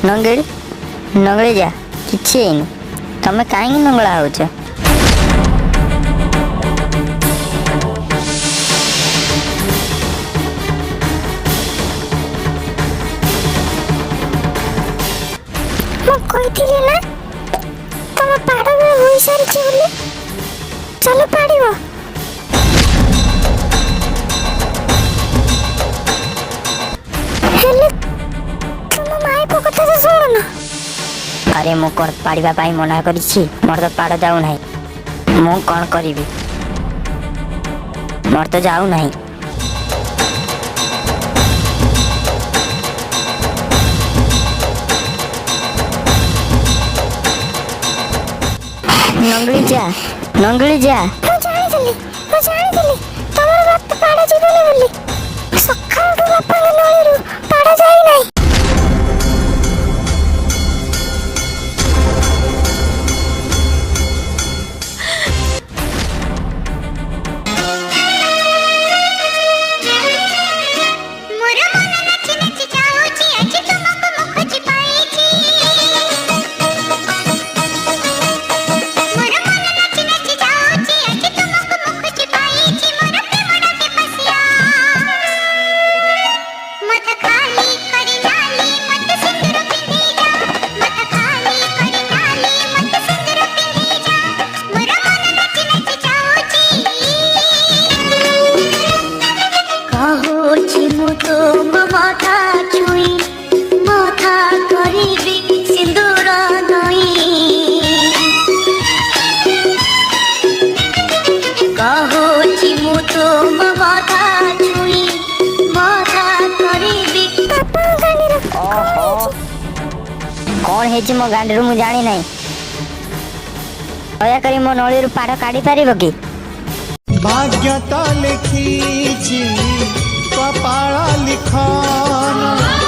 ନଙ୍ଗଳି ନଙ୍ଗଳି ଯା କିଛି ହେଇନି। ତମେ କାହିଁକି ନଙ୍ଗଳା ହଉଛ? ମୁଁ କହିଥିଲି ନା ତମ ପାଡ଼ ହୋଇସାରିଛି ବୋଲି। ଚାଲ ପାଡ଼ିବ। ହେଲେ ତମ ମାଇପ କଥା ତ ଶୁଣୁନ। ଆରେ ମୁଁ କ'ଣ ପାଡ଼ିବା ପାଇଁ ମନା କରିଛି? ମୋର ତ ପାଡ଼ ଯାଉନାହିଁ। ମୁଁ କ'ଣ କରିବି? ମୋର ତ ଯାଉନାହିଁ। ନଙ୍ଗଳି ଯା ନଙ୍ଗଳି ଯା। ମୁଁ ଜାଣିଥିଲି ତମର ବାପା ପାଡ଼ ଯିବେନି ବୋଲି। ସକାଳଠୁ ବାପାଙ୍କ ନଳୀରୁ ପାଡ଼ ଯାଇନାହିଁ। କ'ଣ ହେଇଛି ମୋ ଗାଣ୍ଡିରୁ ମୁଁ ଜାଣି ନାହିଁ। ଦୟାକରି ମୋ ନଳୀରୁ ପାଡ଼ କାଢ଼ି ପାରିବ କି? भाग्य तो लिखी कपाल लिखन